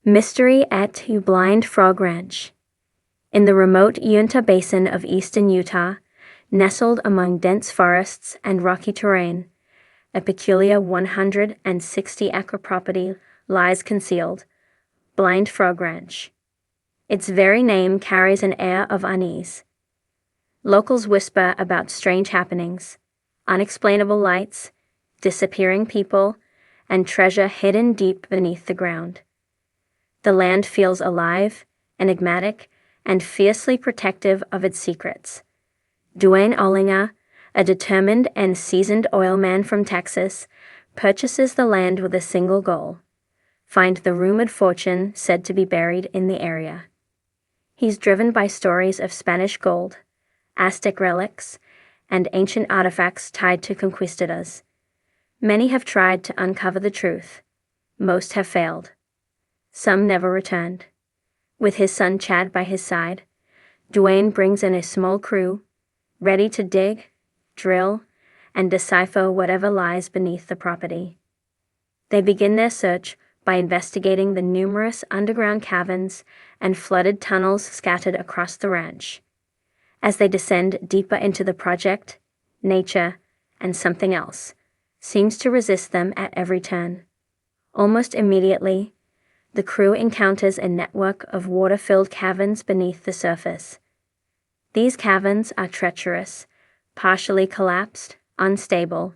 Mystery at Blind Frog Ranch. In the remote Uinta Basin of eastern Utah, nestled among dense forests and rocky terrain, a peculiar 160-acre property lies concealed, Blind Frog Ranch. Its very name carries an air of unease. Locals whisper about strange happenings, unexplainable lights, disappearing people, and treasure hidden deep beneath the ground. The land feels alive, enigmatic, and fiercely protective of its secrets. Duane Ollinger, a determined and seasoned oilman from Texas, purchases the land with a single goal: find the rumored fortune said to be buried in the area. He's driven by stories of Spanish gold, Aztec relics, and ancient artifacts tied to conquistadors. Many have tried to uncover the truth. Most have failed. Some never returned. With his son Chad by his side, Duane brings in a small crew, ready to dig, drill, and decipher whatever lies beneath the property. They begin their search by investigating the numerous underground caverns and flooded tunnels scattered across the ranch. As they descend deeper into the project, nature, and something else, seems to resist them at every turn. Almost immediately, the crew encounters a network of water-filled caverns beneath the surface. These caverns are treacherous, partially collapsed, unstable,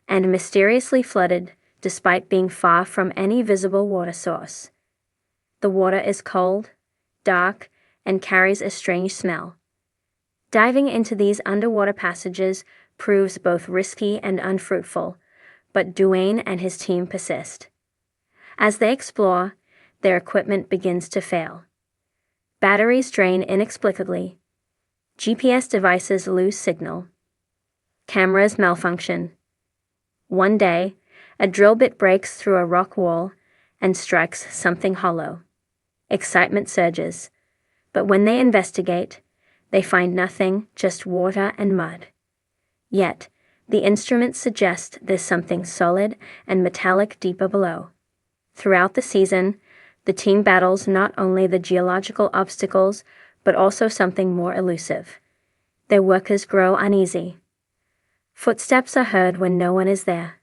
and mysteriously flooded despite being far from any visible water source. The water is cold, dark, and carries a strange smell. Diving into these underwater passages proves both risky and unfruitful, but Duane and his team persist. As they explore, their equipment begins to fail. Batteries drain inexplicably. GPS devices lose signal. Cameras malfunction. One day, a drill bit breaks through a rock wall and strikes something hollow. Excitement surges, but when they investigate, they find nothing, just water and mud. Yet, the instruments suggest there's something solid and metallic deeper below. Throughout the season, the team battles not only the geological obstacles, but also something more elusive. Their workers grow uneasy. Footsteps are heard when no one is there.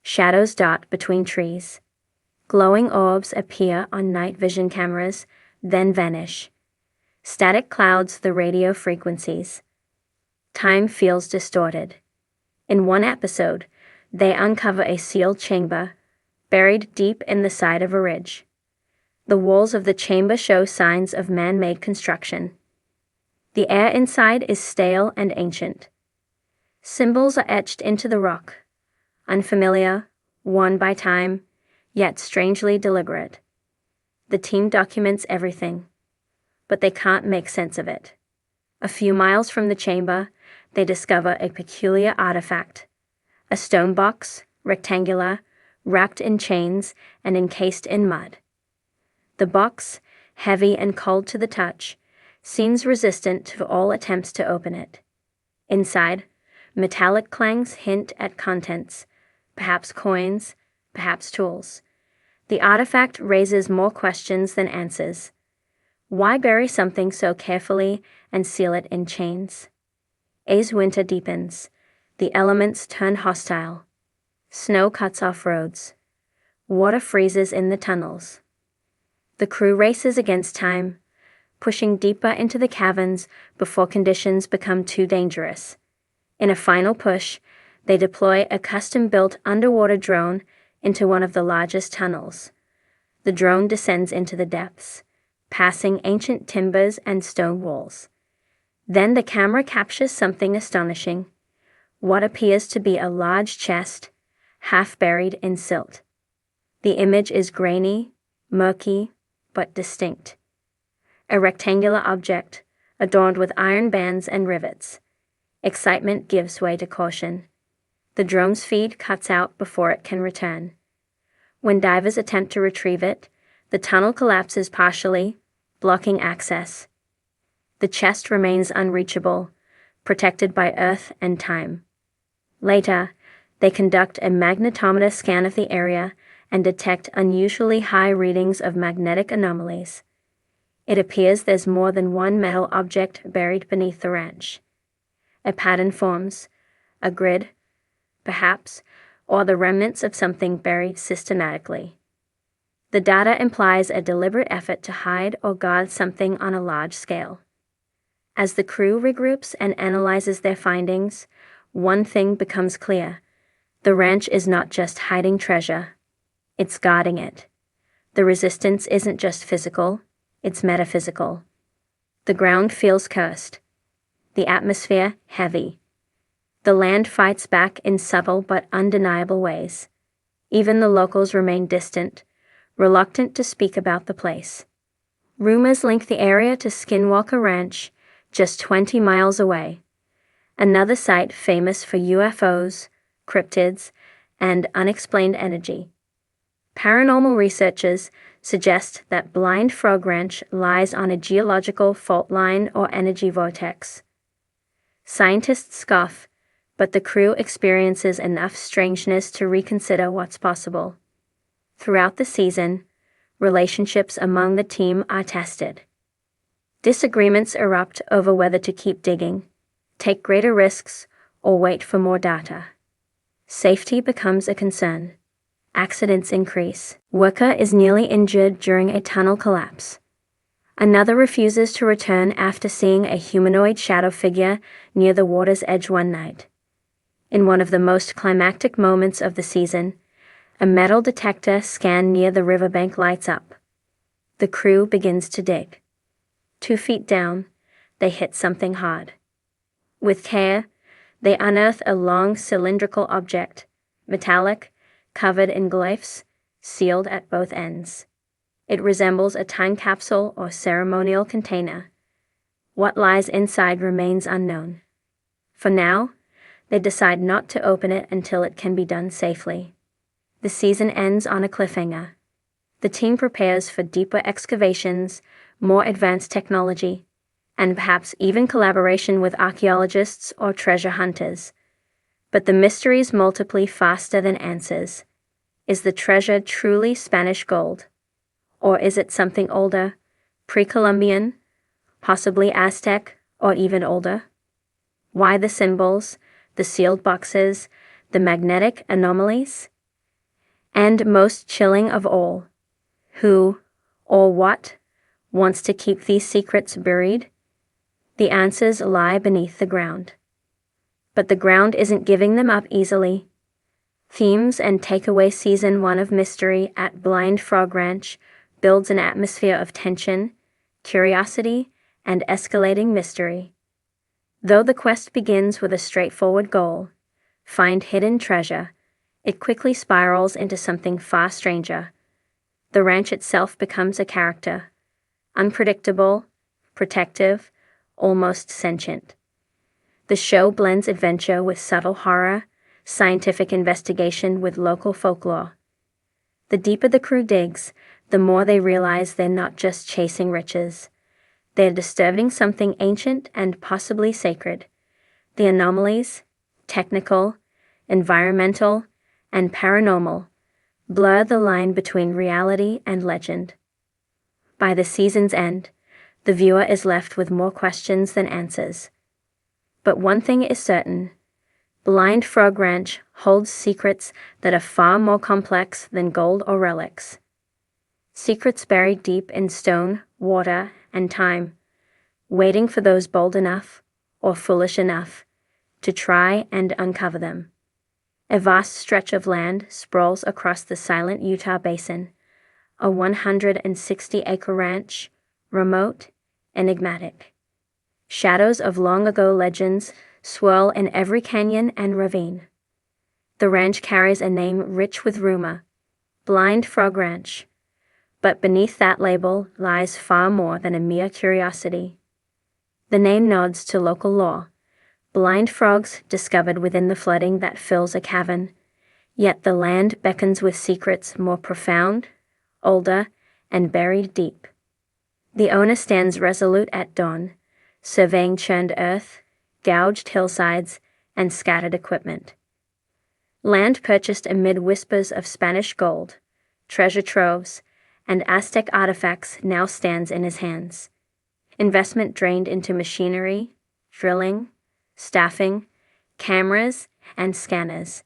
Shadows dart between trees. Glowing orbs appear on night vision cameras, then vanish. Static clouds the radio frequencies. Time feels distorted. In one episode, they uncover a sealed chamber, buried deep in the side of a ridge. The walls of the chamber show signs of man-made construction. The air inside is stale and ancient. Symbols are etched into the rock, unfamiliar, worn by time, yet strangely deliberate. The team documents everything, but they can't make sense of it. A few miles from the chamber, they discover a peculiar artifact, a stone box, rectangular, wrapped in chains and encased in mud. The box, heavy and cold to the touch, seems resistant to all attempts to open it. Inside, metallic clangs hint at contents, perhaps coins, perhaps tools. The artifact raises more questions than answers. Why bury something so carefully and seal it in chains? As winter deepens, the elements turn hostile. Snow cuts off roads. Water freezes in the tunnels. The crew races against time, pushing deeper into the caverns before conditions become too dangerous. In a final push, they deploy a custom-built underwater drone into one of the largest tunnels. The drone descends into the depths, passing ancient timbers and stone walls. Then the camera captures something astonishing: what appears to be a large chest, half buried in silt. The image is grainy, murky, but distinct. A rectangular object, adorned with iron bands and rivets. Excitement gives way to caution. The drone's feed cuts out before it can return. When divers attempt to retrieve it, the tunnel collapses partially, blocking access. The chest remains unreachable, protected by earth and time. Later, they conduct a magnetometer scan of the area and detect unusually high readings of magnetic anomalies. It appears there's more than one metal object buried beneath the ranch. A pattern forms, a grid, perhaps, or the remnants of something buried systematically. The data implies a deliberate effort to hide or guard something on a large scale. As the crew regroups and analyzes their findings, one thing becomes clear. The ranch is not just hiding treasure, it's guarding it. The resistance isn't just physical, it's metaphysical. The ground feels cursed, the atmosphere heavy. The land fights back in subtle but undeniable ways. Even the locals remain distant, reluctant to speak about the place. Rumors link the area to Skinwalker Ranch, just 20 miles away, another site famous for UFOs, cryptids, and unexplained energy. Paranormal researchers suggest that Blind Frog Ranch lies on a geological fault line or energy vortex. Scientists scoff, but the crew experiences enough strangeness to reconsider what's possible. Throughout the season, relationships among the team are tested. Disagreements erupt over whether to keep digging, take greater risks, or wait for more data. Safety becomes a concern. Accidents increase. Worker is nearly injured during a tunnel collapse. Another refuses to return after seeing a humanoid shadow figure near the water's edge one night. In one of the most climactic moments of the season, a metal detector scan near the riverbank lights up. The crew begins to dig. 2 feet down, they hit something hard. With care, they unearth a long cylindrical object, metallic, covered in glyphs, sealed at both ends. It resembles a time capsule or ceremonial container. What lies inside remains unknown. For now, they decide not to open it until it can be done safely. The season ends on a cliffhanger. The team prepares for deeper excavations, more advanced technology, and perhaps even collaboration with archaeologists or treasure hunters. But the mysteries multiply faster than answers. Is the treasure truly Spanish gold? Or is it something older, pre-Columbian, possibly Aztec, or even older? Why the symbols, the sealed boxes, the magnetic anomalies? And most chilling of all, who, or what, wants to keep these secrets buried? The answers lie beneath the ground. But the ground isn't giving them up easily. Themes and Takeaway Season 1 of Mystery at Blind Frog Ranch builds an atmosphere of tension, curiosity, and escalating mystery. Though the quest begins with a straightforward goal, find hidden treasure, it quickly spirals into something far stranger. The ranch itself becomes a character, unpredictable, protective, almost sentient. The show blends adventure with subtle horror, scientific investigation with local folklore. The deeper the crew digs, the more they realize they're not just chasing riches. They're disturbing something ancient and possibly sacred. The anomalies, technical, environmental, and paranormal, blur the line between reality and legend. By the season's end, the viewer is left with more questions than answers. But one thing is certain. Blind Frog Ranch holds secrets that are far more complex than gold or relics. Secrets buried deep in stone, water, and time, waiting for those bold enough, or foolish enough, to try and uncover them. A vast stretch of land sprawls across the silent Utah Basin, a 160-acre ranch, remote, enigmatic. Shadows of long-ago legends swirl in every canyon and ravine. The ranch carries a name rich with rumor, Blind Frog Ranch. But beneath that label lies far more than a mere curiosity. The name nods to local lore, blind frogs discovered within the flooding that fills a cavern, yet the land beckons with secrets more profound, older, and buried deep. The owner stands resolute at dawn, surveying churned earth, gouged hillsides, and scattered equipment. Land purchased amid whispers of Spanish gold, treasure troves, and Aztec artifacts now stands in his hands. Investment drained into machinery, drilling, staffing, cameras, and scanners.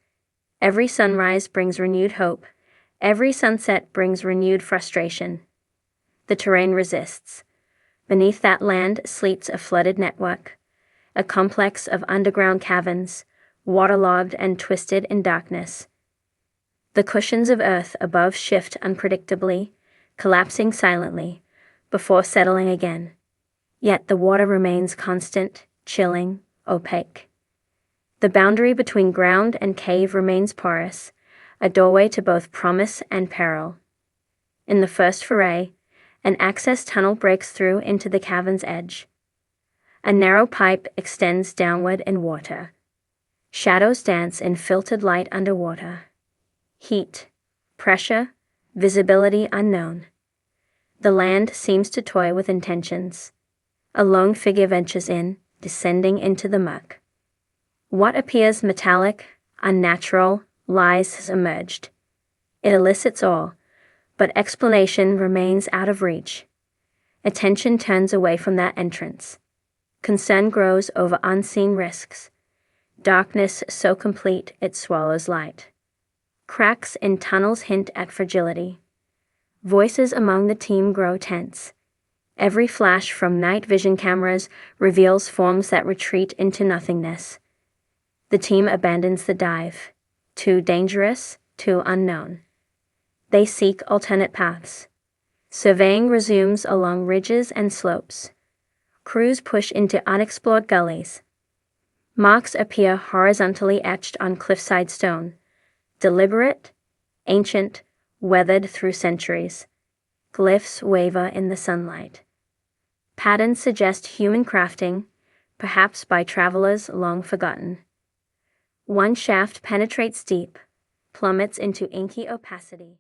Every sunrise brings renewed hope. Every sunset brings renewed frustration. The terrain resists. Beneath that land sleeps a flooded network, a complex of underground caverns, waterlogged and twisted in darkness. The cushions of earth above shift unpredictably, collapsing silently, before settling again. Yet the water remains constant, chilling, opaque. The boundary between ground and cave remains porous, a doorway to both promise and peril. In the first foray, an access tunnel breaks through into the cavern's edge. A narrow pipe extends downward in water. Shadows dance in filtered light underwater. Heat, pressure, visibility unknown. The land seems to toy with intentions. A lone figure ventures in, descending into the muck. What appears metallic, unnatural, lies has emerged. It elicits awe, but explanation remains out of reach. Attention turns away from that entrance. Concern grows over unseen risks. Darkness so complete it swallows light. Cracks in tunnels hint at fragility. Voices among the team grow tense. Every flash from night vision cameras reveals forms that retreat into nothingness. The team abandons the dive. Too dangerous, too unknown. They seek alternate paths. Surveying resumes along ridges and slopes. Crews push into unexplored gullies. Marks appear horizontally etched on cliffside stone. Deliberate, ancient, weathered through centuries. Glyphs waver in the sunlight. Patterns suggest human crafting, perhaps by travelers long forgotten. One shaft penetrates deep, plummets into inky opacity.